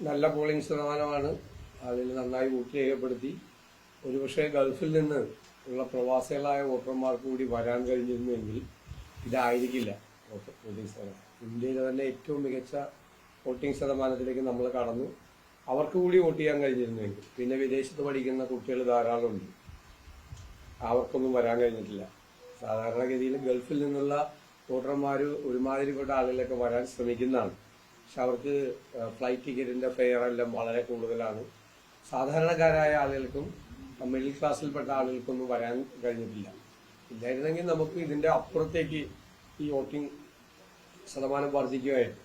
നല്ല പോളിംഗ് ശതമാനമാണ്. അതിൽ നന്നായി വോട്ട് രേഖപ്പെടുത്തി. ഒരുപക്ഷെ ഗൾഫിൽ നിന്ന് ഉള്ള പ്രവാസികളായ വോട്ടർമാർക്ക് കൂടി വരാൻ കഴിഞ്ഞിരുന്നുവെങ്കിൽ ഇതായിരിക്കില്ല വോട്ടിംഗ് ശതമാനം. ഇന്ത്യയിലെ തന്നെ ഏറ്റവും മികച്ച വോട്ടിംഗ് ശതമാനത്തിലേക്ക് നമ്മൾ കടന്നു. അവർക്ക് കൂടി വോട്ട് ചെയ്യാൻ കഴിഞ്ഞിരുന്നുവെങ്കിൽ. പിന്നെ വിദേശത്ത് പഠിക്കുന്ന കുട്ടികൾ ധാരാളമുണ്ട്, അവർക്കൊന്നും വരാൻ കഴിഞ്ഞിട്ടില്ല. സാധാരണഗതിയിൽ ഗൾഫിൽ നിന്നുള്ള വോട്ടർമാർ ഒരുമാതിരിപ്പെട്ട ആളുകളൊക്കെ വരാൻ ശ്രമിക്കുന്നതാണ്. പക്ഷെ അവർക്ക് ഫ്ലൈറ്റ് ടിക്കറ്റിന്റെ ഫെയർ എല്ലാം വളരെ കൂടുതലാണ്. സാധാരണക്കാരായ ആളുകൾക്കും മിഡിൽ ക്ലാസ്സിൽപ്പെട്ട ആളുകൾക്കൊന്നും വരാൻ കഴിഞ്ഞിട്ടില്ല. ഇല്ലായിരുന്നെങ്കിൽ നമുക്ക് ഇതിന്റെ അപ്പുറത്തേക്ക് ഈ വോട്ടിംഗ് ശതമാനം വർദ്ധിക്കുമായിരുന്നു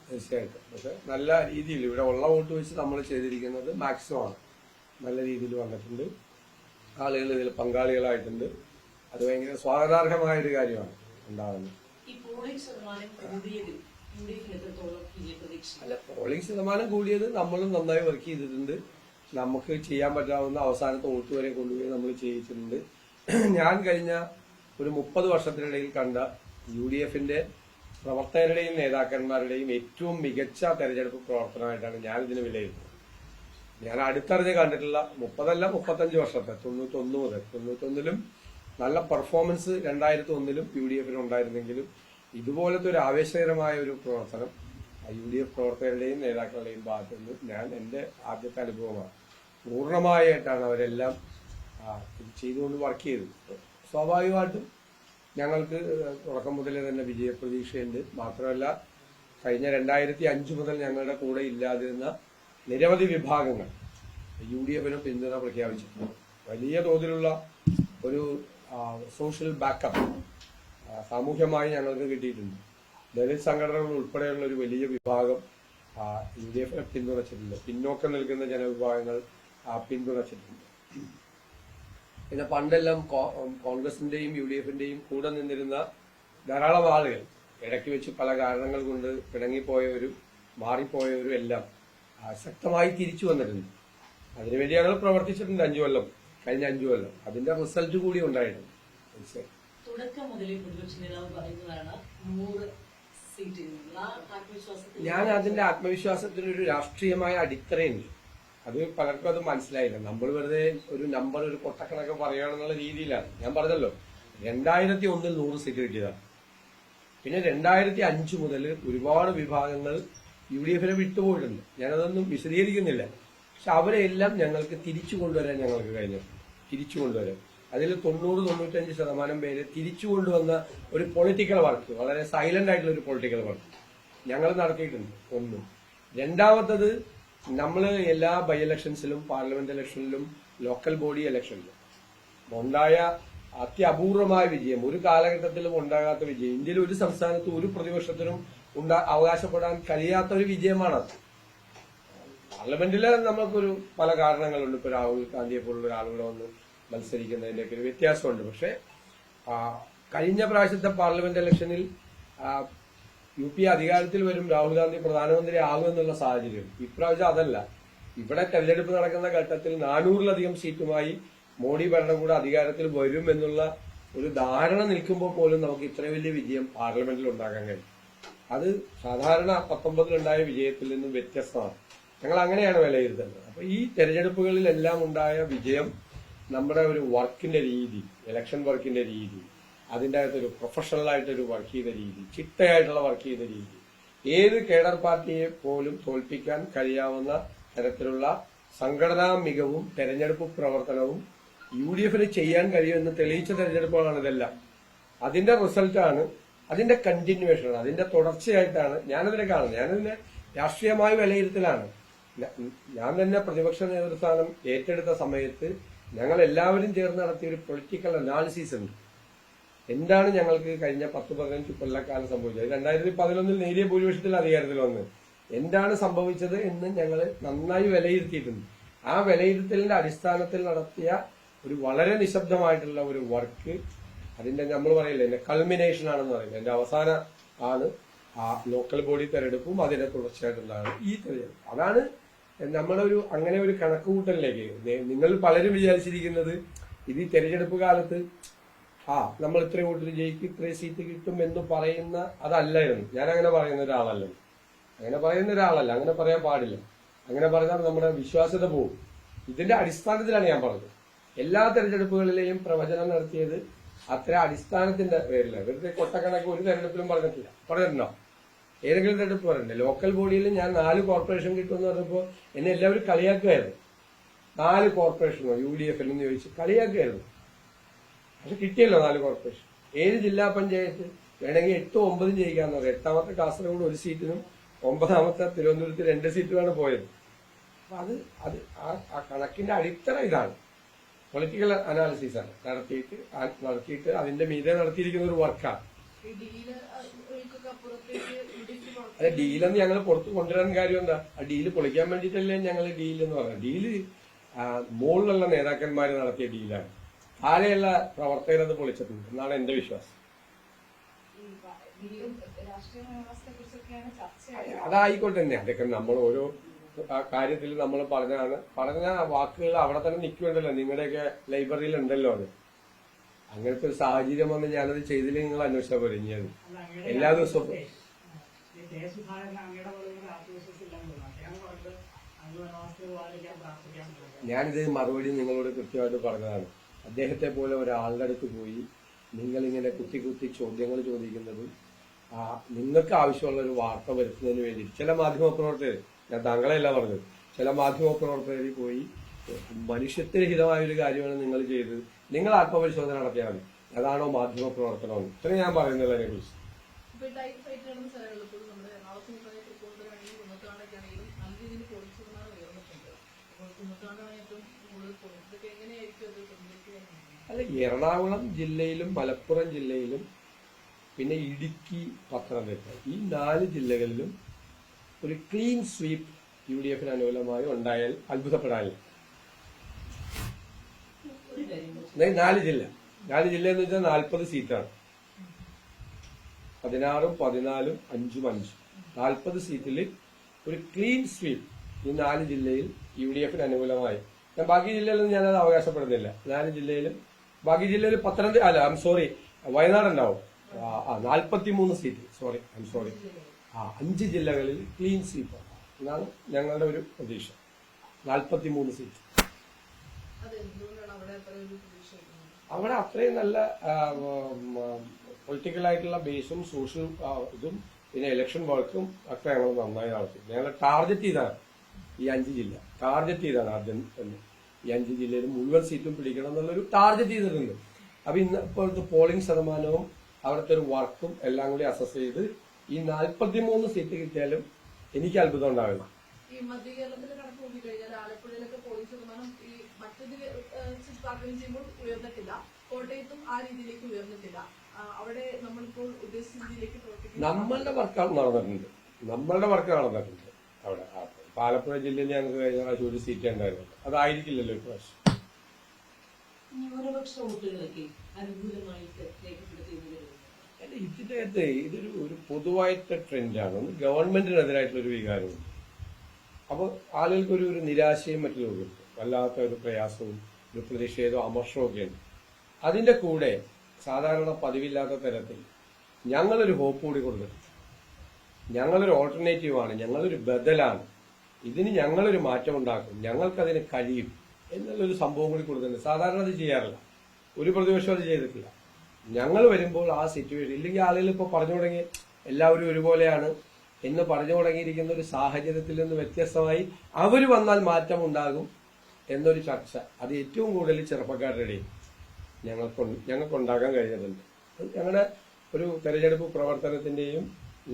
തീർച്ചയായിട്ടും. പക്ഷെ നല്ല രീതിയിൽ ഇവിടെ ഉള്ള വോട്ട് വെച്ച് നമ്മൾ ചെയ്തിരിക്കുന്നത് മാക്സിമം ആണ്. നല്ല രീതിയിൽ വന്നിട്ടുണ്ട്, ആളുകൾ ഇതിൽ പങ്കാളികളായിട്ടുണ്ട്. അത് ഭയങ്കര സ്വാഗതാർഹമായ ഒരു കാര്യമാണ് ഉണ്ടാകുന്നത്. അല്ല, പോളിംഗ് ശതമാനം കൂടിയത് നമ്മളും നന്നായി വർക്ക് ചെയ്തിട്ടുണ്ട്. നമുക്ക് ചെയ്യാൻ പറ്റാവുന്ന അവസാനത്തെ വോട്ട് വരെ കൊണ്ടുപോയി നമ്മൾ ചെയ്യിച്ചിട്ടുണ്ട്. ഞാൻ കഴിഞ്ഞ ഒരു 30 വർഷത്തിനിടയിൽ കണ്ട UDFന്റെ പ്രവർത്തകരുടെയും നേതാക്കന്മാരുടെയും ഏറ്റവും മികച്ച തെരഞ്ഞെടുപ്പ് പ്രവർത്തനമായിട്ടാണ് ഞാൻ ഇതിന് വിലയിരുത്തുന്നത്. ഞാൻ അടുത്തറിഞ്ഞ് കണ്ടിട്ടുള്ള 35 വർഷത്തെ 91 മുതൽ 91ലും നല്ല പെർഫോമൻസ് 2001ലും UDFന് ഉണ്ടായിരുന്നെങ്കിലും ഇതുപോലത്തെ ഒരു ആവേശകരമായ ഒരു പ്രവർത്തനം UDF പ്രവർത്തകരുടെയും നേതാക്കളുടെയും ഭാഗത്തു നിന്ന് ഞാൻ എന്റെ ആദ്യത്തെ അനുഭവമാണ്. പൂർണ്ണമായിട്ടാണ് അവരെല്ലാം ചെയ്തുകൊണ്ട് വർക്ക് ചെയ്തത്. സ്വാഭാവികമായിട്ടും ഞങ്ങൾക്ക് തുടക്കം മുതലേ തന്നെ വിജയപ്രതീക്ഷയുണ്ട്. മാത്രമല്ല, കഴിഞ്ഞ 2005 മുതൽ ഞങ്ങളുടെ കൂടെ ഇല്ലാതിരുന്ന നിരവധി വിഭാഗങ്ങൾ UDFന് പിന്തുണ പ്രഖ്യാപിച്ചിട്ടുണ്ട്. വലിയ തോതിലുള്ള ഒരു സോഷ്യൽ ബാക്കപ്പ് സാമൂഹ്യമായി ഞങ്ങൾക്ക് കിട്ടിയിട്ടുണ്ട്. ദളിത് സംഘടനകൾ ഉൾപ്പെടെയുള്ള ഒരു വലിയ വിഭാഗം UDFനെ പിന്തുണച്ചിട്ടുണ്ട്. പിന്നോക്കം നിൽക്കുന്ന ജനവിഭാഗങ്ങൾ പിന്തുണച്ചിട്ടുണ്ട്. പിന്നെ പണ്ടെല്ലാം കോൺഗ്രസിന്റെയും UDFന്റെയും കൂടെ നിന്നിരുന്ന ധാരാളം ആളുകൾ ഇടയ്ക്ക് വെച്ച് പല കാരണങ്ങൾ കൊണ്ട് പിണങ്ങിപ്പോയവരും മാറിപ്പോയവരും എല്ലാം ശക്തമായി തിരിച്ചു വന്നിട്ടുണ്ട്. അതിനുവേണ്ടി ഞങ്ങൾ പ്രവർത്തിച്ചിട്ടുണ്ട് 5 കൊല്ലം, കഴിഞ്ഞ 5 കൊല്ലം. അതിന്റെ റിസൾട്ട് കൂടി ഉണ്ടായിട്ടുണ്ട്. തുടക്കം മുതലേ പ്രതിപക്ഷ നേതാവ് പറയുന്നതാണ് 100 സീറ്റ്. ഞാൻ അതിന്റെ ആത്മവിശ്വാസത്തിനൊരു രാഷ്ട്രീയമായ അടിത്തറയുണ്ട്. അത് പലർക്കും അത് മനസ്സിലായില്ല. നമ്മൾ വെറുതെ ഒരു നമ്പർ, ഒരു കൊട്ടക്കണക്ക് പറയുകയാണെന്നുള്ള രീതിയിലാണ്. ഞാൻ പറഞ്ഞല്ലോ, 2001 100 സീറ്റ് കിട്ടിയതാണ്. പിന്നെ 2005 മുതൽ ഒരുപാട് വിഭാഗങ്ങൾ UDFനെ വിട്ടുപോയിട്ടുണ്ട്. ഞാനതൊന്നും വിശദീകരിക്കുന്നില്ല. പക്ഷെ അവരെല്ലാം ഞങ്ങൾക്ക് തിരിച്ചു കൊണ്ടുവരാൻ ഞങ്ങൾക്ക് കഴിഞ്ഞിട്ടുണ്ട്. തിരിച്ചു കൊണ്ടുവരാൻ അതിൽ 90-95% പേര് തിരിച്ചു കൊണ്ടുവന്ന ഒരു പൊളിറ്റിക്കൽ വർക്ക്, വളരെ സൈലന്റ് ആയിട്ടുള്ള ഒരു പൊളിറ്റിക്കൽ വർക്ക് ഞങ്ങൾ നടത്തിയിട്ടുണ്ട്. ഒന്ന്. രണ്ടാമത്തത്, നമ്മൾ എല്ലാ ബൈ ഇലക്ഷൻസിലും പാർലമെന്റ് ഇലക്ഷനിലും ലോക്കൽ ബോഡി ഇലക്ഷനിലും ഉണ്ടായ അത്യപൂർവമായ വിജയം, ഒരു കാലഘട്ടത്തിലും ഉണ്ടാകാത്ത വിജയം, ഇന്ത്യയിൽ ഒരു സംസ്ഥാനത്തും ഒരു പ്രതിപക്ഷത്തിനും അവകാശപ്പെടാൻ കഴിയാത്ത ഒരു വിജയമാണത്. പാർലമെന്റില് നമുക്കൊരു പല കാരണങ്ങളുണ്ട്. ഇപ്പൊ രാഹുൽ ഗാന്ധിയെ പോലുള്ള ഒരാളുകളെ വന്ന് മത്സരിക്കുന്നതിന്റെയൊക്കെ ഒരു വ്യത്യാസമുണ്ട്. പക്ഷെ കഴിഞ്ഞ പ്രാവശ്യത്തെ പാർലമെന്റ് ഇലക്ഷനിൽ UP അധികാരത്തിൽ വരും, രാഹുൽ ഗാന്ധി പ്രധാനമന്ത്രി ആകുമെന്നുള്ള സാഹചര്യം. ഇപ്രാവശ്യം അതല്ല. ഇവിടെ തെരഞ്ഞെടുപ്പ് നടക്കുന്ന ഘട്ടത്തിൽ 400-ലധികം സീറ്റുമായി മോഡി ഭരണകൂടം അധികാരത്തിൽ വരും എന്നുള്ള ഒരു ധാരണ നിൽക്കുമ്പോൾ പോലും നമുക്ക് ഇത്രയും വലിയ വിജയം പാർലമെന്റിൽ ഉണ്ടാക്കാൻ കഴിയും. അത് സാധാരണ 19-ലുണ്ടായ വിജയത്തിൽ നിന്നും വ്യത്യസ്തമാണ്. ഞങ്ങൾ അങ്ങനെയാണ് വിലയിരുത്തുന്നത്. അപ്പൊ ഈ തെരഞ്ഞെടുപ്പുകളിലെല്ലാം ഉണ്ടായ വിജയം നമ്മുടെ ഒരു വർക്കിന്റെ രീതി, ഇലക്ഷൻ വർക്കിന്റെ രീതി, അതിൻ്റെ അകത്തൊരു പ്രൊഫഷണലായിട്ടൊരു വർക്ക് ചെയ്ത രീതി, ചിട്ടയായിട്ടുള്ള വർക്ക് ചെയ്ത രീതി, ഏത് കേഡർ പാർട്ടിയെ പോലും തോൽപ്പിക്കാൻ കഴിയാവുന്ന തരത്തിലുള്ള സംഘടനാ മികവും തെരഞ്ഞെടുപ്പ് പ്രവർത്തനവും UDFന് ചെയ്യാൻ കഴിയുമെന്ന് തെളിയിച്ച തെരഞ്ഞെടുപ്പുകളാണ് ഇതെല്ലാം. അതിന്റെ റിസൾട്ടാണ്, അതിന്റെ കണ്ടിന്യൂവേഷനാണ്, അതിന്റെ തുടർച്ചയായിട്ടാണ് ഞാനതിനെ കാണുന്നത്. ഞാനതിനെ രാഷ്ട്രീയമായ വിലയിരുത്തലാണ്. ഞാൻ തന്നെ പ്രതിപക്ഷ നേതൃസ്ഥാനം ഏറ്റെടുത്ത സമയത്ത് ഞങ്ങൾ എല്ലാവരും ചേർന്ന് നടത്തിയ ഒരു പൊളിറ്റിക്കൽ അനാലിസിസ് ഉണ്ട്. എന്താണ് ഞങ്ങൾക്ക് കഴിഞ്ഞ 10-15 കൊല്ലക്കാലം സംഭവിച്ചത്? 2011 നേരിയ ഭൂരിപക്ഷത്തിൽ അധികാരത്തിൽ വന്ന് എന്താണ് സംഭവിച്ചത് എന്ന് ഞങ്ങൾ നന്നായി വിലയിരുത്തിയിട്ടുണ്ട്. ആ വിലയിരുത്തലിന്റെ അടിസ്ഥാനത്തിൽ നടത്തിയ ഒരു വളരെ നിശബ്ദമായിട്ടുള്ള ഒരു വർക്ക്, അതിന്റെ നമ്മൾ പറയില്ലേ, എന്റെ കൾമിനേഷൻ ആണെന്ന് പറയുന്നത്, എന്റെ അവസാന ആണ് ആ ലോക്കൽ ബോഡി തെരഞ്ഞെടുപ്പും അതിന്റെ തുടർച്ചയായിട്ടുള്ളതാണ് ഈ തെരഞ്ഞെടുപ്പ്. അതാണ് നമ്മളൊരു അങ്ങനെ ഒരു കണക്കുകൂട്ടലിലേക്ക് നിങ്ങൾ പലരും വിചാരിച്ചിരിക്കുന്നത് ഇത് ഈ തെരഞ്ഞെടുപ്പ് കാലത്ത് നമ്മൾ ഇത്രയും വോട്ടിൽ ജയിക്കും, ഇത്രയും സീറ്റ് കിട്ടും എന്ന് പറയുന്ന അതല്ലായിരുന്നു. ഞാൻ അങ്ങനെ പറയുന്ന ഒരാളല്ല. അങ്ങനെ പറയുന്ന ഒരാളല്ല, അങ്ങനെ പറയാൻ പാടില്ല. അങ്ങനെ പറഞ്ഞാൽ നമ്മുടെ വിശ്വാസ്യത പോകും. ഇതിന്റെ അടിസ്ഥാനത്തിലാണ് ഞാൻ പറഞ്ഞത്. എല്ലാ തെരഞ്ഞെടുപ്പുകളിലെയും പ്രവചനം നടത്തിയത് അത്ര അടിസ്ഥാനത്തിന്റെ പേരില്ല. വെറുതെ കൊട്ടക്കണക്ക് ഒരു തെരഞ്ഞെടുപ്പിലും പറഞ്ഞിട്ടുണ്ടോ? ഏതെങ്കിലും തെരഞ്ഞെടുപ്പ് പറഞ്ഞില്ലേ? ലോക്കൽ ബോഡിയിൽ ഞാൻ 4 കോർപ്പറേഷൻ കിട്ടുമെന്ന് പറഞ്ഞപ്പോൾ എന്നെ എല്ലാവരും കളിയാക്കുമായിരുന്നു. 4 കോർപ്പറേഷനോ UDF എന്ന് ചോദിച്ച് കളിയാക്കുമായിരുന്നു. പക്ഷെ കിട്ടിയല്ലോ 4 കോർപ്പറേഷൻ. 7 ജില്ലാ പഞ്ചായത്ത് വേണമെങ്കിൽ 8ഉം 9ഉം ജയിക്കാന്ന് പറയാം. 8ാമത്തെ കാസർഗോഡ് 1 സീറ്റിനും 9ാമത്തെ തിരുവനന്തപുരത്ത് 2 സീറ്റുമാണ് പോയത്. അപ്പൊ അത് ആ കണക്കിന്റെ അടിത്തറ ഇതാണ്. പൊളിറ്റിക്കൽ അനാലിസിസ് ആണ് നടത്തിയിട്ട് അതിന്റെ മീതെ നടത്തിയിരിക്കുന്ന ഒരു വർക്കാണ്. അതെ, ഡീലെന്ന് ഞങ്ങൾ പുറത്ത് കൊണ്ടുവരാൻ കാര്യം എന്താ? ആ ഡീല് പൊളിക്കാൻ വേണ്ടിയിട്ടല്ലേ ഞങ്ങൾ ഡീലെന്ന് പറയുന്നത്. ഡീല് മുകളിലുള്ള നേതാക്കന്മാർ നടത്തിയ ഡീലാണ്. താഴെയുള്ള പ്രവർത്തകരത് പൊളിച്ചിട്ടുണ്ട് എന്നാണ് എന്റെ വിശ്വാസം. അതായിക്കോട്ടെ തന്നെ, അതൊക്കെ നമ്മൾ ഓരോ കാര്യത്തിൽ നമ്മൾ പറഞ്ഞ വാക്കുകൾ അവിടെ തന്നെ നിൽക്കുന്നുണ്ടല്ലോ. നിങ്ങളുടെയൊക്കെ ലൈബ്രറിയിൽ ഉണ്ടല്ലോ അത്. അങ്ങനത്തെ ഒരു സാഹചര്യം വന്ന് ഞാനത് ചെയ്തില്ലെങ്കിൽ നിങ്ങൾ അന്വേഷിച്ചാൽ പോരെ. ഇനി അത് എല്ലാ ദിവസവും ഞാനിത് മറുപടി നിങ്ങളോട് കൃത്യമായിട്ട് പറഞ്ഞതാണ്. അദ്ദേഹത്തെ പോലെ ഒരാളുടെ അടുത്ത് പോയി നിങ്ങളിങ്ങനെ കുത്തി ചോദ്യങ്ങൾ ചോദിക്കുന്നതും നിങ്ങൾക്ക് ആവശ്യമുള്ള ഒരു വാർത്ത വരുത്തുന്നതിന് വേണ്ടി ചില മാധ്യമപ്രവർത്തകർ, ഞാൻ താങ്കളെയല്ല പറഞ്ഞത്, ചില മാധ്യമപ്രവർത്തകർ പോയി മനുഷ്യത്വരഹിതമായൊരു കാര്യമാണ് നിങ്ങൾ ചെയ്തത്, നിങ്ങൾ ആത്മപരിശോധന നടത്തിയാൽ മതി. അതാണോ മാധ്യമപ്രവർത്തനം? ഇത്രയും ഞാൻ പറയുന്നത് അതിനെ കുറിച്ച്. അല്ല, എറണാകുളം ജില്ലയിലും മലപ്പുറം ജില്ലയിലും പിന്നെ ഇടുക്കി, പത്തനംതിട്ട, ഈ 4 ജില്ലകളിലും ഒരു ക്ലീൻ സ്വീപ്പ് UDF അനുകൂലമായി ഉണ്ടായാൽ അത്ഭുതപ്പെടാനില്ല. 4 ജില്ല എന്ന് വെച്ചാൽ 40 സീറ്റാണ്. 16ഉം 14ഉം 5ഉം 5, 40 സീറ്റിൽ ഒരു ക്ലീൻ സ്വീപ്പ് ഈ 4 ജില്ലയിൽ UDF അനുകൂലമായി. ഞാൻ ബാക്കി ജില്ലയിലൊന്നും ഞാനത് അവകാശപ്പെടുന്നില്ല. 4 ജില്ലയിലും ബാക്കി ജില്ലയിൽ വയനാട് ഉണ്ടാവും. 43 സീറ്റ്. 5 ജില്ലകളിൽ ക്ലീൻ സ്വീപ്പ് എന്നാണ് ഞങ്ങളുടെ ഒരു പ്രതീക്ഷ. 43 സീറ്റ്. അവിടെ അത്രയും നല്ല പൊളിറ്റിക്കലായിട്ടുള്ള ബേസും സോഷ്യൽ ഇതും പിന്നെ ഇലക്ഷൻ വർക്കും ഒക്കെ ഞങ്ങൾ നന്നായി നടത്തി. ഞങ്ങൾ ടാർഗറ്റ് ചെയ്താണ് ഈ 5 ജില്ല. ആദ്യം തന്നെ ഈ 5 ജില്ലയിൽ മുഴുവൻ സീറ്റും പിടിക്കണം എന്നുള്ളൊരു ടാർഗറ്റ് ചെയ്തിട്ടുണ്ട്. അപ്പൊ ഇപ്പോഴത്തെ പോളിംഗ് ശതമാനവും അവിടുത്തെ ഒരു വർക്കും എല്ലാം കൂടി അസസ് ചെയ്ത് ഈ 43 സീറ്റ് കിട്ടിയാലും എനിക്ക് അത്ഭുതം ഉണ്ടാവില്ല. ഈ മധ്യകേരളത്തിലെ കണക്ക് നോക്കിക്കഴിഞ്ഞാൽ ആലപ്പുഴയിലൊക്കെ പോളിംഗ് ശതമാനം ഈ മറ്റൊരു താരതമ്യം ചെയ്യുമ്പോൾ ഉയർന്നിട്ടില്ല. കോട്ടയത്തും ആ രീതിയിലേക്ക് ഉയർന്നിട്ടില്ല. അവിടെ നമ്മളിപ്പോൾ ഉദ്ദേശിച്ച രീതിയിലേക്ക് പ്രവർത്തിക്കുന്നു. നമ്മളുടെ വർക്ക് നടന്നിട്ടുണ്ട് അവിടെ. ആലപ്പുഴ ജില്ലയിൽ ഞങ്ങൾക്ക് കഴിഞ്ഞ പ്രാവശ്യം ഒരു സീറ്റ് ഉണ്ടായിരുന്നു. അതായിരിക്കില്ലല്ലോ ഇപ്രാവശ്യം. ന്യൂനപക്ഷ വോട്ടുകളൊക്കെ അനുകൂലമായിട്ട് രേഖപ്പെടുത്തിയെന്ന് അല്ല, ഇതിനകത്ത് ഒരു പൊതുവായിട്ട് ട്രെൻഡാണ്. ഒന്ന് ഗവൺമെന്റിനെതിരായിട്ടുള്ളൊരു വികാരമുണ്ട്. അപ്പോൾ ആളുകൾക്ക് ഒരു നിരാശയും മറ്റും കിട്ടും. വല്ലാത്ത ഒരു പ്രയാസവും ഒരു പ്രതിഷേധവും അമർഷവും ഒക്കെ ഉണ്ട്. അതിന്റെ കൂടെ സാധാരണ പതിവില്ലാത്ത തരത്തിൽ ഞങ്ങളൊരു ഹോപ്പ് കൂടി കൊടുത്തിട്ടുണ്ട്. ഞങ്ങളൊരു ഓൾട്ടർനേറ്റീവാണ്, ഞങ്ങളൊരു ബദലാണ്, ഇതിന് ഞങ്ങളൊരു മാറ്റം ഉണ്ടാക്കും, ഞങ്ങൾക്കതിന് കഴിയും എന്നുള്ളൊരു സംഭവം കൂടി കൊടുക്കുന്നുണ്ട്. സാധാരണ അത് ചെയ്യാറില്ല, ഒരു പ്രതിപക്ഷം അത് ചെയ്തിട്ടില്ല. ഞങ്ങൾ വരുമ്പോൾ ആ സിറ്റുവേഷൻ ഇല്ലെങ്കിൽ ആളുകൾ ഇപ്പോൾ പറഞ്ഞു തുടങ്ങി എല്ലാവരും ഒരുപോലെയാണ് എന്ന് പറഞ്ഞു തുടങ്ങിയിരിക്കുന്ന ഒരു സാഹചര്യത്തിൽ നിന്ന് വ്യത്യസ്തമായി അവർ വന്നാൽ മാറ്റം ഉണ്ടാകും എന്നൊരു ചർച്ച അത് ഏറ്റവും കൂടുതൽ ചെറുപ്പക്കാരുടെ ഇടയിൽ ഞങ്ങൾക്ക് ഉണ്ടാക്കാൻ കഴിഞ്ഞിട്ടുണ്ട്. ഞങ്ങളുടെ ഒരു തെരഞ്ഞെടുപ്പ് പ്രവർത്തനത്തിന്റെയും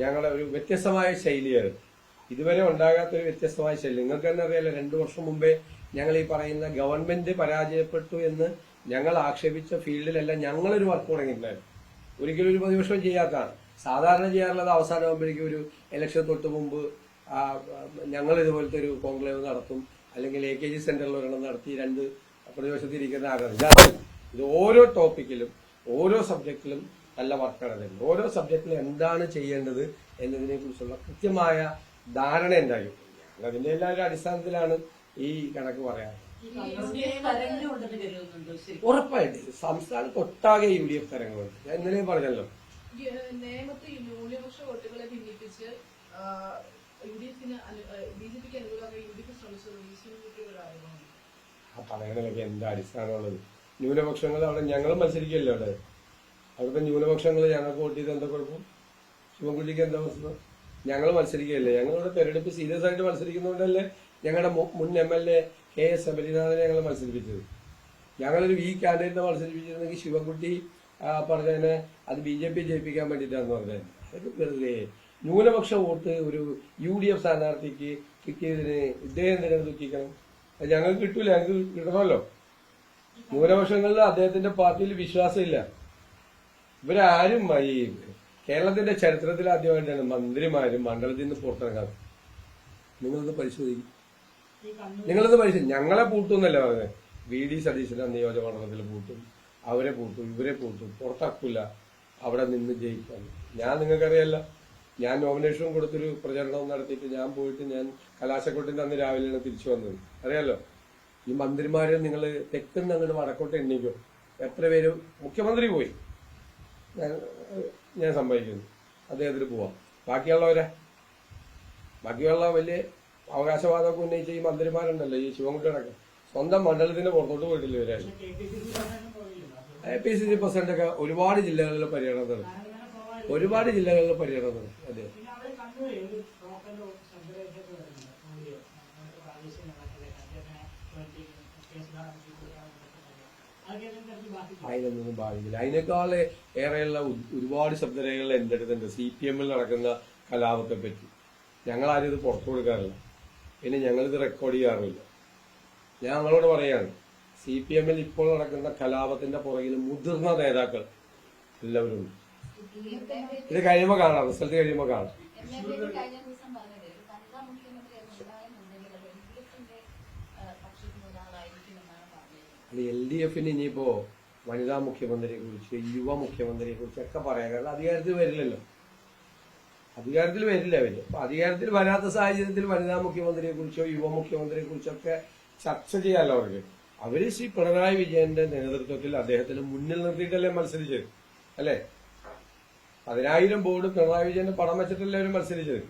ഞങ്ങളുടെ ഒരു വ്യത്യസ്തമായ ശൈലിയായിരുന്നു. ഇതുവരെ ഉണ്ടാകാത്തൊരു വ്യത്യസ്തമായ ശൈലി. നിങ്ങൾക്ക് തന്നെ അറിയാലോ, 2 വർഷം മുമ്പേ ഞങ്ങൾ ഈ പറയുന്ന ഗവൺമെന്റ് പരാജയപ്പെട്ടു എന്ന് ഞങ്ങൾ ആക്ഷേപിച്ച ഫീൽഡിലെല്ലാം ഞങ്ങളൊരു വർക്ക് തുടങ്ങിയിട്ടുണ്ടായിരുന്നു. ഒരിക്കലും ഒരു പ്രതിപക്ഷം ചെയ്യാത്തതാണ്. സാധാരണ ചെയ്യാറുള്ളത് അവസാനമാകുമ്പോഴേക്കും ഒരു ഇലക്ഷൻ തൊട്ട് മുമ്പ് ഞങ്ങൾ ഇതുപോലത്തെ ഒരു കോൺക്ലേവ് നടത്തും, അല്ലെങ്കിൽ AKG സെന്ററിൽ ഒരെണ്ണം നടത്തി 2 പ്രതിപക്ഷത്തിരിക്കുന്ന ആരാണ്. ഇത് ഓരോ ടോപ്പിക്കിലും ഓരോ സബ്ജക്റ്റിലും നല്ല വർക്കാണ് തരുന്നത്. ഓരോ സബ്ജക്റ്റിലും എന്താണ് ചെയ്യേണ്ടത് എന്നതിനെ കുറിച്ചുള്ള കൃത്യമായ ധാരണ ഉണ്ടായി. അതിന്റെ എല്ലാവരുടെ അടിസ്ഥാനത്തിലാണ് ഈ കണക്ക് പറയാറ്. ഉറപ്പായിട്ട് സംസ്ഥാനത്തൊട്ടാകെ UDF തരങ്ങളുണ്ട്. ഞാൻ ഇന്നലെയും പറഞ്ഞല്ലോ. നിയമത്തിൽ ന്യൂനപക്ഷ വോട്ടുകളെ ഭിന്നിപ്പിച്ച് UDF-ന് BJP-ക്ക് അനുകൂലമായി UDF ശ്രമിച്ചത് ശിവൻകുട്ടിയുടെ ഒരു ആരോപണമാണ്. ആ പറയുന്നതിലൊക്കെ എന്താ അടിസ്ഥാനമുള്ളത്? ന്യൂനപക്ഷങ്ങൾ അവിടെ ഞങ്ങളും മത്സരിക്കില്ല. അവിടുത്തെ ന്യൂനപക്ഷങ്ങൾ ഞങ്ങൾക്ക് വോട്ട് ചെയ്ത് എന്താ കുഴപ്പം? ശിവൻകുട്ടിക്ക് എന്താ പ്രശ്നം? ഞങ്ങൾ മത്സരിക്കുകയല്ലേ? ഞങ്ങളുടെ തെരഞ്ഞെടുപ്പ് സീരിയസ് ആയിട്ട് മത്സരിക്കുന്നതുകൊണ്ടല്ലേ ഞങ്ങളുടെ മുൻ MLA KS ശബരിനാഥനെ ഞങ്ങൾ മത്സരിപ്പിച്ചത്. ഞങ്ങളൊരു വീക്ക് കാൻഡിഡേറ്റിനെ മത്സരിപ്പിച്ചിരുന്നെങ്കിൽ ശിവൻകുട്ടി പറഞ്ഞതിനെ അത് BJP ജയിപ്പിക്കാൻ വേണ്ടിയിട്ടാന്ന് പറഞ്ഞത്. അതൊക്കെ വെറുതെ ന്യൂനപക്ഷ വോട്ട് ഒരു UDF സ്ഥാനാർത്ഥിക്ക് കിട്ടിയതിന് ഇദ്ദേഹം എന്തിനാണ് ദുഃഖിക്കണം? അത് ഞങ്ങൾക്ക് കിട്ടൂല, ഞങ്ങൾക്ക് കിട്ടണമല്ലോ. ന്യൂനപക്ഷങ്ങളിൽ അദ്ദേഹത്തിന്റെ പാർട്ടിയിൽ വിശ്വാസമില്ല. ഇവരാരും ഈ കേരളത്തിന്റെ ചരിത്രത്തിൽ ആദ്യമായിട്ടാണ് മന്ത്രിമാരും മണ്ഡലത്തിൽ നിന്ന് പുറത്തിറങ്ങാറ്. നിങ്ങളൊന്ന് പരിശോധിക്കും. ഞങ്ങളെ പൂട്ടുന്നല്ലേ പറഞ്ഞത്? VD സതീശന്റെ നിയോജകമണ്ഡലത്തിൽ പൂട്ടും, അവരെ പൂട്ടും, ഇവരെ പൂട്ടും, പുറത്താക്കൂല, അവിടെ നിന്ന് ജയിക്കാൻ. ഞാൻ നിങ്ങൾക്കറിയാല്ല, ഞാൻ നോമിനേഷനും കൊടുത്തൊരു പ്രചരണവും നടത്തിയിട്ട് ഞാൻ പോയിട്ട് ഞാൻ കലാശക്കൊട്ടിന്റെ അന്ന് രാവിലെയാണ് തിരിച്ചു വന്നത്. അറിയാലോ, ഈ മന്ത്രിമാരെ നിങ്ങൾ തെക്കുന്ന അങ്ങോട്ട് വടക്കോട്ട് എണ്ണിക്കോ. എത്ര പേര് മുഖ്യമന്ത്രി പോയി ഞാൻ സമ്മതിക്കുന്നു, അദ്ദേഹത്തിന് പോവാം. ബാക്കിയുള്ള വലിയ അവകാശവാദമൊക്കെ ഉന്നയിച്ച ഈ മന്ത്രിമാരുണ്ടല്ലോ, ഈ ശിവൻകുട്ടികളൊക്കെ സ്വന്തം മണ്ഡലത്തിന്റെ പുറത്തോട്ട് പോയിട്ടില്ല. ഇവരാണ് APCC പ്രസിഡന്റൊക്കെ ഒരുപാട് ജില്ലകളിൽ പര്യടനം നടത്തി. അതെ, അതിനൊന്നും ബാധിക്കില്ല. അതിനേക്കാൾ ഏറെയുള്ള ഒരുപാട് ശബ്ദരേഖകൾ എന്റെ അടുത്തുണ്ട് CPM-ൽ നടക്കുന്ന കലാപത്തെ പറ്റി. ഞങ്ങളാരും ഇത് പുറത്തു കൊടുക്കാറില്ല, പിന്നെ ഞങ്ങളിത് റെക്കോർഡ് ചെയ്യാറില്ല. ഞാൻ നിങ്ങളോട് പറയാണ്, CPM-ൽ ഇപ്പോൾ നടക്കുന്ന കലാപത്തിന്റെ പുറകിൽ മുതിർന്ന നേതാക്കൾ എല്ലാവരും ഉണ്ട്. ഇത് കഴിയുമ്പോൾ കാണാം, റിസൾട്ട് കഴിയുമ്പോൾ കാണാം. LDF-ന് ഇനിയിപ്പോ വനിതാ മുഖ്യമന്ത്രിയെ കുറിച്ച്, യുവ മുഖ്യമന്ത്രിയെ കുറിച്ചൊക്കെ പറയാം. കാരണം അധികാരത്തിൽ വരില്ലല്ലോ, അവര്. അപ്പൊ അധികാരത്തിൽ വരാത്ത സാഹചര്യത്തിൽ വനിതാ മുഖ്യമന്ത്രിയെ കുറിച്ചോ യുവ മുഖ്യമന്ത്രിയെ കുറിച്ചൊക്കെ ചർച്ച ചെയ്യാമല്ലോ അവർക്ക്. അവര് ശ്രീ പിണറായി വിജയന്റെ നേതൃത്വത്തിൽ അദ്ദേഹത്തിന് മുന്നിൽ നിർത്തിയിട്ടല്ലേ മത്സരിച്ചത്, അല്ലെ? 10,000 ബോർഡ് പിണറായി വിജയന്റെ പടം വെച്ചിട്ടല്ലേ അവര് മത്സരിച്ചത്,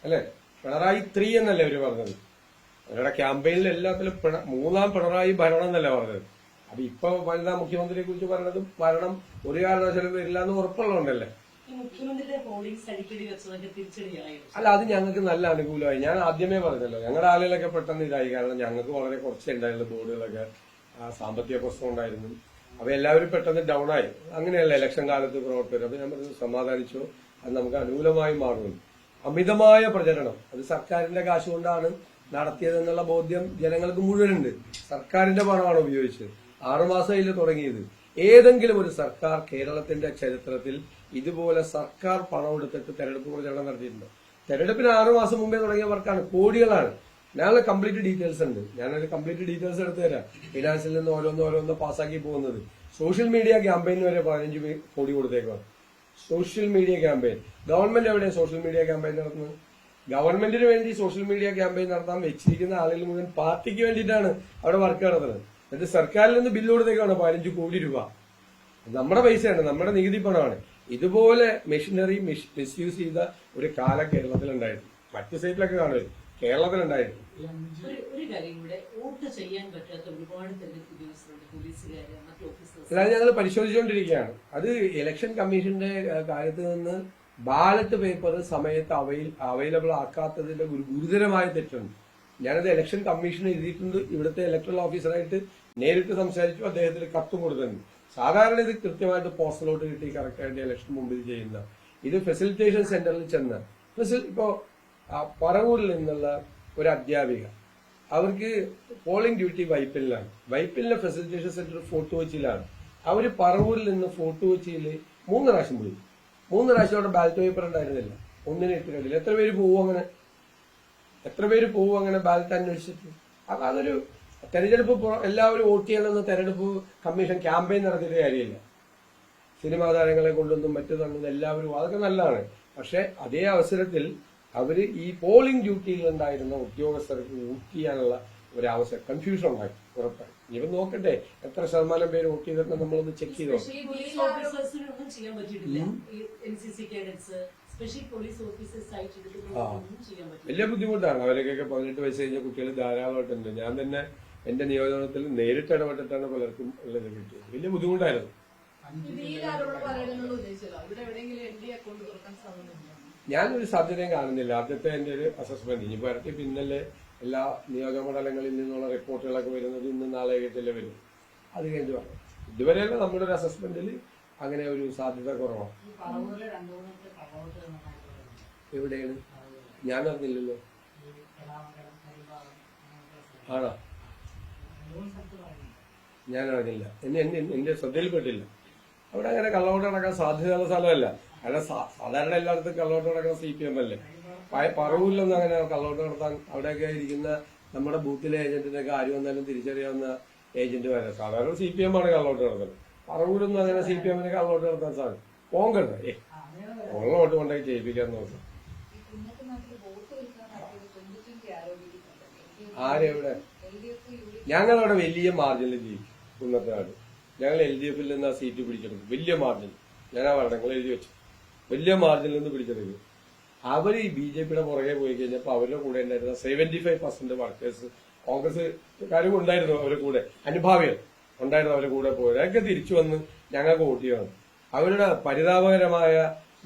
അല്ലെ? പിണറായി 3 എന്നല്ലേ അവര് പറഞ്ഞത്. അവരുടെ ക്യാമ്പയിനിൽ എല്ലാത്തിലും മൂന്നാം പിണറായി ഭരണം എന്നല്ലേ പറഞ്ഞത്. അപ്പൊ ഇപ്പൊ വനിതാ മുഖ്യമന്ത്രിയെ കുറിച്ച് പറയണതും ഭരണം ഒരു കാരണവശാലും വരില്ല എന്ന് ഉറപ്പുള്ളതുകൊണ്ടല്ലേ. അല്ല, അത് ഞങ്ങൾക്ക് നല്ല അനുകൂലമായി. ഞാൻ ആദ്യമേ പറഞ്ഞല്ലോ, ഞങ്ങളുടെ ആളുകളൊക്കെ പെട്ടെന്ന് ഇതായി. കാരണം ഞങ്ങൾക്ക് വളരെ കുറച്ചേ ഉണ്ടായിരുന്നു ബോർഡുകളൊക്കെ, സാമ്പത്തിക പ്രശ്നം ഉണ്ടായിരുന്നു. അപ്പൊ എല്ലാവരും പെട്ടെന്ന് ഡൗൺ ആയി. അങ്ങനെയല്ല ഇലക്ഷൻ കാലത്ത് പ്രവർത്തകർ. അപ്പൊ ഞാൻ പറഞ്ഞു സമാധാനിച്ചോ, അത് നമുക്ക് അനുകൂലമായി മാറുന്നു. അമിതമായ പ്രചരണം അത് സർക്കാരിന്റെ കാശ് കൊണ്ടാണ് നടത്തിയതെന്നുള്ള ബോധ്യം ജനങ്ങൾക്ക് മുഴുവനുണ്ട്. സർക്കാരിന്റെ പണമാണ് ഉപയോഗിച്ചത്. 6 മാസമായില്ല തുടങ്ങിയത്. ഏതെങ്കിലും ഒരു സർക്കാർ കേരളത്തിന്റെ ചരിത്രത്തിൽ ഇതുപോലെ സർക്കാർ പണം എടുത്തിട്ട് തെരഞ്ഞെടുപ്പ് പ്രചരണം നടത്തിയിട്ടുണ്ടോ? തെരഞ്ഞെടുപ്പിന് 6 മാസം മുമ്പേ തുടങ്ങിയ വർക്കാണ്, കോടികളാണ്. ഞാനൊരു കംപ്ലീറ്റ് ഡീറ്റെയിൽസ് ഉണ്ട്, ഞാനൊരു കംപ്ലീറ്റ് ഡീറ്റെയിൽസ് എടുത്തു തരാം. ഫിനാൻസിൽ നിന്ന് ഓരോന്ന് പാസ്സാക്കി പോകുന്നത്. സോഷ്യൽ മീഡിയ ക്യാമ്പയിന് വരെ 15 കോടി കൊടുത്തേക്കാണ്. Social media campaign. ഗവൺമെന്റ് എവിടെയാണ് സോഷ്യൽ മീഡിയ ക്യാമ്പയിൻ നടത്തുന്നത്? ഗവൺമെന്റിന് വേണ്ടി സോഷ്യൽ മീഡിയ ക്യാമ്പയിൻ നടത്താൻ വെച്ചിരിക്കുന്ന ആളുകൾ മുഴുവൻ പാർട്ടിക്ക് വേണ്ടിയിട്ടാണ് അവിടെ വർക്ക് നടത്തുന്നത്. എന്നിട്ട് സർക്കാരിൽ നിന്ന് ബില്ല് കൊടുത്തേക്കാണ് 15 കോടി രൂപ. നമ്മുടെ പൈസയാണ്, നമ്മുടെ നികുതി പണമാണ്. ഇതുപോലെ മെഷീനറി മിസ്യൂസ് ചെയ്ത ഒരു കാലം കേരളത്തിലുണ്ടായിരുന്നു. മറ്റു സ്റ്റേറ്റിലൊക്കെ കാണുമല്ലോ, കേരളത്തിലുണ്ടായിരുന്നു. ഒരു കാര്യം കൂടെ, വോട്ട് ചെയ്യാൻ പറ്റാത്ത ഒരുപാട് തെരഞ്ഞെടുപ്പ് ഉദ്യോഗസ്ഥരുണ്ട്, പോലീസുകാര്, മറ്റു ഓഫീസേഴ്സ്. അല്ലാതെ ഞങ്ങൾ പരിശോധിച്ചുകൊണ്ടിരിക്കുകയാണ്. അത് ഇലക്ഷൻ കമ്മീഷന്റെ കാര്യത്തിൽ നിന്ന് ബാലറ്റ് പേപ്പർ സമയത്ത് അവൈലബിൾ ആക്കാത്തതിന്റെ ഒരു ഗുരുതരമായ തെറ്റുണ്ട്. ഞാനത് ഇലക്ഷൻ കമ്മീഷൻ എഴുതിയിട്ടുണ്ട്. ഇവിടുത്തെ ഇലക്ട്രൽ ഓഫീസറായിട്ട് നേരിട്ട് സംസാരിച്ചു, അദ്ദേഹത്തിന് കത്തും കൊടുത്തിട്ടുണ്ട്. സാധാരണ ഇത് കൃത്യമായിട്ട് പോസ്റ്റലോട്ട് കിട്ടി കറക്റ്റായിട്ട് ഇലക്ഷൻ മുമ്പിൽ ചെയ്യുന്ന ഇത് ഫെസിലിറ്റേഷൻ സെന്ററിൽ ചെന്ന് ഇപ്പോ പറവൂരിൽ നിന്നുള്ള ഒരു അധ്യാപിക, അവർക്ക് പോളിംഗ് ഡ്യൂട്ടി വൈപ്പിലാണ്. വൈപ്പിലിന്റെ ഫെസിലിറ്റേഷൻ സെന്റർ ഫോർട്ട് കൊച്ചിയിലാണ്. അവര് പറവൂരിൽ നിന്ന് ഫോർട്ട് കൊച്ചിയിൽ 3 പ്രാവശ്യം വിളിച്ചു. 3 പ്രാവശ്യം അവിടെ ബാലറ്റ് പേപ്പർ ഉണ്ടായിരുന്നില്ല. ഒന്നിനും എത്തി കണ്ടില്ല. എത്ര പേര് പോവും അങ്ങനെ ബാലറ്റ് അന്വേഷിച്ചിട്ട്? അതൊരു തെരഞ്ഞെടുപ്പ് എല്ലാവരും വോട്ട് ചെയ്യണമെന്ന് തെരഞ്ഞെടുപ്പ് കമ്മീഷൻ ക്യാമ്പയിൻ നടത്തിയിട്ട് കാര്യമില്ല. സിനിമാ താരങ്ങളെ കൊണ്ടൊന്നും മറ്റു തന്നത് എല്ലാവരും, അതൊക്കെ നല്ലതാണ്. പക്ഷെ അതേ അവസരത്തിൽ അവര് ഈ പോളിംഗ് ഡ്യൂട്ടിയിൽ ഉണ്ടായിരുന്ന ഉദ്യോഗസ്ഥർക്ക് വോട്ട് ചെയ്യാനുള്ള ഒരവസരം കൺഫ്യൂഷൻ ഉണ്ടാക്കി. ഉറപ്പായി ഇവ നോക്കട്ടെ എത്ര ശതമാനം പേര് വോട്ട് ചെയ്തിട്ട് നമ്മളൊന്ന് ചെക്ക് ചെയ്തോ. പോലീസ് ഓഫീസേഴ്സിനൊന്നും ചെയ്യാൻ പറ്റിയിട്ടില്ല. NCC cadets, special police officers ആയിട്ട് എടുക്കുന്നത് ആ. ഒന്നും ചെയ്യാൻ പറ്റില്ല. വലിയ ബുദ്ധിമുട്ടാണ്. അവരൊക്കെ 18 വയസ്സ് കഴിഞ്ഞ കുട്ടികൾ ധാരാളമായിട്ടുണ്ട്. ഞാൻ തന്നെ എന്റെ നിയോജനത്തിൽ നേരിട്ട് ഇടപെട്ടിട്ടാണ് പലർക്കും ഉള്ളത് കിട്ടിയത്. വലിയ ബുദ്ധിമുട്ടായിരുന്നു. ഇത് ഈ ആരോപണം പറയണമെന്നുള്ള ഉദ്ദേശിച്ചല്ലോ. ഇവിടെ എവിടെയെങ്കിലും എൻ ഡി അക്കൗണ്ട് തുറക്കാൻ സാധ്യതയുണ്ടോ? ഞാനൊരു സാധ്യതയും കാണുന്നില്ല. ആദ്യത്തെ എന്റെ ഒരു അസസ്മെന്റ് ഇനി ഇരട്ടി പിന്നലെ എല്ലാ നിയോജകമണ്ഡലങ്ങളിൽ നിന്നുള്ള റിപ്പോർട്ടുകളൊക്കെ വരുന്നത് ഇന്ന് നാളെ ആയിട്ടല്ലേ വരും. അത് കഴിഞ്ഞ് പറഞ്ഞു ഇതുവരെയുള്ള നമ്മുടെ ഒരു അസസ്മെന്റിൽ അങ്ങനെ ഒരു സാധ്യത കുറവാണ്. ഈ പറവൂരിലെ 2-3 കള്ളവോട്ട് നന്നായിട്ട് എവിടെയാണ് ഞാൻ അറിഞ്ഞില്ലല്ലോ. ഈ കലാമണ്ഡലം, കരിഭാഗം, ആണോ? 3 സ്ഥലത്ത് പറയുന്നുണ്ട്. ഞാൻ അറിഞ്ഞില്ല. എന്റെ ശ്രദ്ധയിൽപ്പെട്ടില്ല. അവിടെ അങ്ങനെ കള്ളവോട്ട് നടക്കാൻ സാധ്യതയുള്ള സ്ഥലമല്ല. കാരണം സാധാരണ എല്ലായിടത്തും കള്ളവോട്ട് നടക്കുന്ന CPM അല്ലേ. പറവൂരിലൊന്നും അങ്ങനെ കള്ളവോട്ട് നടത്താൻ അവിടെയൊക്കെ ഇരിക്കുന്ന നമ്മുടെ ബൂത്തിലെ ഏജന്റിനൊക്കെ ആര് വന്നാലും തിരിച്ചറിയാവുന്ന ഏജന്റ് വരെ സാധാരണ CPM ആണ് കള്ളവോട്ട് നടത്തുന്നത്. പറവൂരൊന്നും അങ്ങനെ CPM-ന് കള്ളവോട്ട് നടത്താൻ സാധിക്കും. പോങ്കണ്ട ഉള്ള വോട്ട് കൊണ്ടായി ചെയ്യിപ്പിക്കാൻ നോക്കാം. ആരെവിടെ? ഞങ്ങളവിടെ വലിയ മാർജിനിൽ ജയിക്കും. കുന്നത്തനാട് ഞങ്ങൾ LDF-ൽ നിന്ന് ആ സീറ്റ് പിടിച്ചെടുക്കും. വലിയ മാർജിൻ. ഞാനാ പറഞ്ഞത്, നിങ്ങൾ എഴുതി വെച്ചു. വലിയ മാർജിനിൽ നിന്ന് പിടിച്ചെടുക്കും. അവർ ഈ BJP-യുടെ പുറകെ പോയി കഴിഞ്ഞപ്പോൾ അവരുടെ കൂടെ ഉണ്ടായിരുന്ന 75% വർക്കേഴ്സ് കോൺഗ്രസ്സുകാരും ഉണ്ടായിരുന്നു. അവരുടെ കൂടെ അനുഭാവികൾ ഉണ്ടായിരുന്നു. അവരുടെ കൂടെ പോയത് അതൊക്കെ തിരിച്ചു വന്ന് ഞങ്ങൾക്ക് വോട്ട് ചെയ്യണം. അവരുടെ പരിതാപകരമായ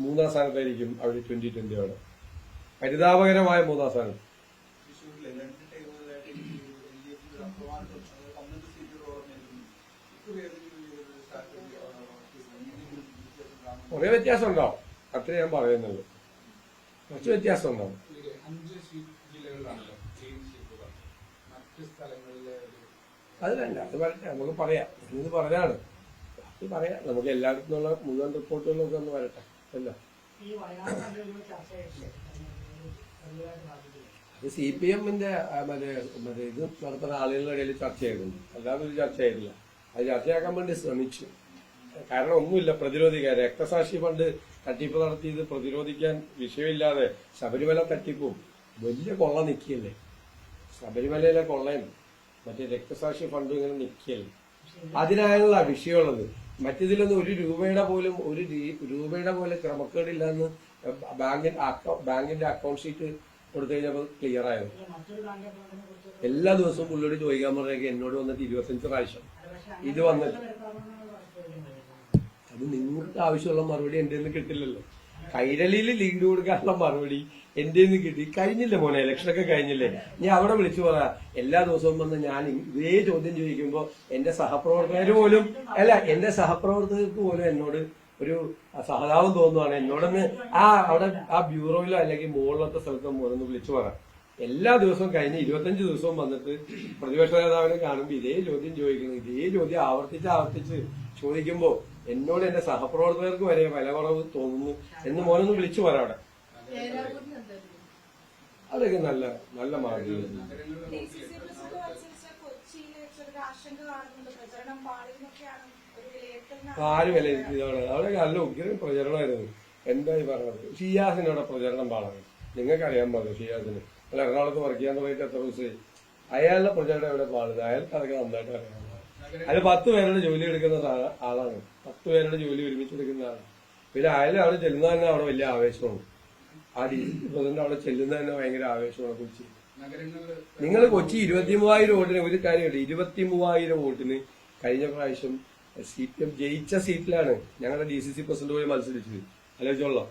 3-ാം സ്ഥാനത്തായിരിക്കും അവർ 2020 പരിതാപകരമായ 3-ാം സ്ഥാനം. കുറെ വ്യത്യാസം ഉണ്ടാവും. അത്ര ഞാൻ പറയുന്നുള്ളൂ. കുറച്ച് വ്യത്യാസം ഉണ്ടാവും. 5 ജില്ലകളിലാണല്ലോ മറ്റ് സ്ഥലങ്ങളിലെ അതിലല്ല, അത് വരട്ടെ, നമുക്ക് പറയാം. ഇത് പറഞ്ഞാണ് അത് പറയാം. നമുക്ക് എല്ലായിടത്തും നിന്നുള്ള മുഴുവൻ റിപ്പോർട്ടുകളൊക്കെ ഒന്ന് വരട്ടെ. അല്ല ഈ വയനാട് മണ്ഡലത്തിൽ ചർച്ചയായിട്ടില്ല. അത് CPM-ന്റെ മറ്റേ ഇത് നടത്തുന്ന ആളുകളുടെ ഇടയിൽ ചർച്ച ചെയ്തിട്ടുണ്ട്. അല്ലാതെ ഒരു ചർച്ചയായിട്ടില്ല. അത് ചർച്ചയാക്കാൻ വേണ്ടി ശ്രമിച്ചു. കാരണം ഒന്നുമില്ല, പ്രതിരോധിക്കാൻ രക്തസാക്ഷി ഫണ്ട് തട്ടിപ്പ് നടത്തിയത് പ്രതിരോധിക്കാൻ വിഷയമില്ലാതെ ശബരിമല തട്ടിപ്പും വലിയ കൊള്ള നിൽക്കിയല്ലേ. ശബരിമലയിലെ കൊള്ളയും മറ്റേ രക്തസാക്ഷി ഫണ്ടും ഇങ്ങനെ നിൽക്കിയല്ലേ. അതിനായുള്ള വിഷയമുള്ളത്. മറ്റേതിലൊന്നും ഒരു രൂപയുടെ പോലെ ക്രമക്കേടില്ലെന്ന് ബാങ്കിന്റെ അക്കൗണ്ട് ഷീറ്റ് കൊടുത്തു കഴിഞ്ഞപ്പോൾ ക്ലിയർ ആയത്. എല്ലാ ദിവസവും പുള്ളിയോട് ചോദിക്കാൻ പറഞ്ഞേക്ക് എന്നോട് വന്നിട്ട് 25 പ്രാവശ്യം ഇത് വന്നിട്ട്. അത് നിങ്ങൾക്ക് ആവശ്യമുള്ള മറുപടി എന്റെ നിന്ന് കിട്ടില്ലല്ലോ. കൈരളിയിൽ ലീഡ് കൊടുക്കാനുള്ള മറുപടി എന്റെ നിന്ന് കിട്ടി. കഴിഞ്ഞില്ലേ മോനെ, ഇലക്ഷനൊക്കെ കഴിഞ്ഞില്ലേ. ഞാൻ അവിടെ വിളിച്ചു പറയാ. എല്ലാ ദിവസവും വന്ന് ഞാൻ ഇതേ ചോദ്യം ചോദിക്കുമ്പോ എന്റെ സഹപ്രവർത്തകർക്ക് പോലും എന്നോട് ഒരു സഹതാപം തോന്നുവാണ്. എന്നോടൊന്ന് അവിടെ ആ ബ്യൂറോയിലോ അല്ലെങ്കിൽ മുകളിലത്തെ സ്ഥലത്തോ മോനൊന്ന് വിളിച്ചു പറയാം. എല്ലാ ദിവസവും കഴിഞ്ഞ് 25 ദിവസവും വന്നിട്ട് പ്രതിപക്ഷ നേതാവിനെ കാണുമ്പോൾ ഇതേ ചോദ്യം ചോദിക്കുന്നു. ഇതേ ചോദ്യം ആവർത്തിച്ച് ചോദിക്കുമ്പോ എന്നോട് എന്റെ സഹപ്രവർത്തകർക്ക് വരെ വില കുറവ് തോന്നുന്നു എന്ന് മോനൊന്ന് വിളിച്ചു പറയാം. അവിടെ അതൊക്കെ നല്ല നല്ല മാർഗം. ആര് വിലയിരുത്തിയതാണ്? അവിടെ നല്ല ഉഗ്രം പ്രചരണമായിരുന്നു. എന്തായി പറഞ്ഞത്? ഷിയാസിനോടെ പ്രചരണം പാടാണ്. നിങ്ങൾക്കറിയാൻ പാടില്ല ഷിയാസിന്. അല്ല, എറണാകുളത്ത് വർക്ക് ചെയ്യാൻ തുടങ്ങിയിട്ട് എത്ര ദിവസമായി? അയാളുടെ പ്രചരണം എവിടെ പാടുന്നത്? അയാൾക്ക് അതൊക്കെ നന്നായിട്ട് അറിയാം. അത് 10 പേരുടെ ജോലി എടുക്കുന്ന ആളാണ്. 10 പേരുടെ ജോലി ഒരുമിച്ച് എടുക്കുന്ന ആളാണ്. പിന്നെ അയാൾ അവിടെ ചെല്ലുന്നത് തന്നെ അവിടെ വലിയ ആവേശമാണ്. ആ DC പ്രസിഡന്റ് അവിടെ ചെല്ലുന്നത് തന്നെ ഭയങ്കര ആവേശമാണ്. കൊച്ചി നിങ്ങൾ കൊച്ചി 23,000 വോട്ടിന് ഒരു കാര്യമുണ്ട്. 23,000 വോട്ടിന് കഴിഞ്ഞ പ്രാവശ്യം CPM ജയിച്ച സീറ്റിലാണ് ഞങ്ങളുടെ DCC പ്രസിഡന്റ് പോയി മത്സരിച്ചത്. ആലോചിച്ചോളോ,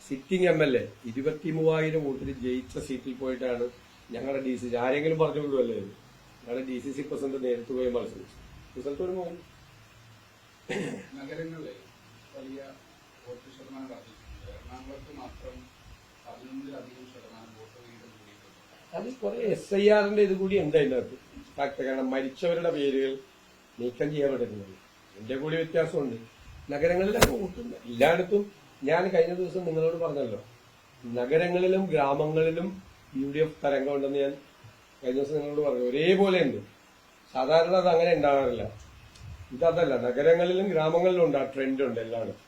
സിറ്റിംഗ് MLA 23,000 വോട്ടിന് ജയിച്ച സീറ്റിൽ പോയിട്ടാണ് ഞങ്ങളുടെ DCC ആരെങ്കിലും പറഞ്ഞു വിടുവല്ലേ. ഞങ്ങളുടെ DCC പ്രസിഡന്റ് നേരിട്ട് പോയി മത്സരിച്ചു. റിസൾട്ട് ഒരു മോൻ നഗരങ്ങളിൽ വലിയ വോട്ട് ശതമാനം വർദ്ധിച്ചിട്ടുണ്ട്. എറണാകുളത്ത് മാത്രം 11% വോട്ട് വീതം കൂടിയിട്ടുണ്ട്. അത് കുറെ SIR-ന്റെ ഇത് കൂടി ഉണ്ട് അതിനകത്ത്. കാരണം മരിച്ചവരുടെ പേരുകൾ നീക്കം ചെയ്യപ്പെട്ടിട്ടുണ്ട്. എന്റെ കൂടി വ്യത്യാസമുണ്ട്. നഗരങ്ങളിലൊക്കെ വോട്ടുണ്ട് എല്ലായിടത്തും. ഞാൻ കഴിഞ്ഞ ദിവസം നിങ്ങളോട് പറഞ്ഞല്ലോ, നഗരങ്ങളിലും ഗ്രാമങ്ങളിലും UDF തരംഗം ഉണ്ടെന്ന് ഞാൻ കഴിഞ്ഞ ദിവസം നിങ്ങളോട് പറഞ്ഞു. ഒരേപോലെ ഉണ്ട്. സാധാരണ അത് അങ്ങനെ ഉണ്ടാകാറില്ല. ഇതല്ല, നഗരങ്ങളിലും ഗ്രാമങ്ങളിലും ഉണ്ട്. ആ ട്രെൻഡ് ഉണ്ട് എല്ലായിടും.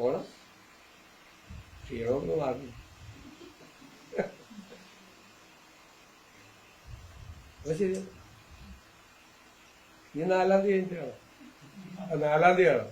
ഓണം ക്ഷീണമൊന്നും മാറി. അപ്പൊ ശരി, ഈ 4-ാം തീയതി കഴിഞ്ഞിട്ടാണ്. 4-ാം തീയതിയാണോ?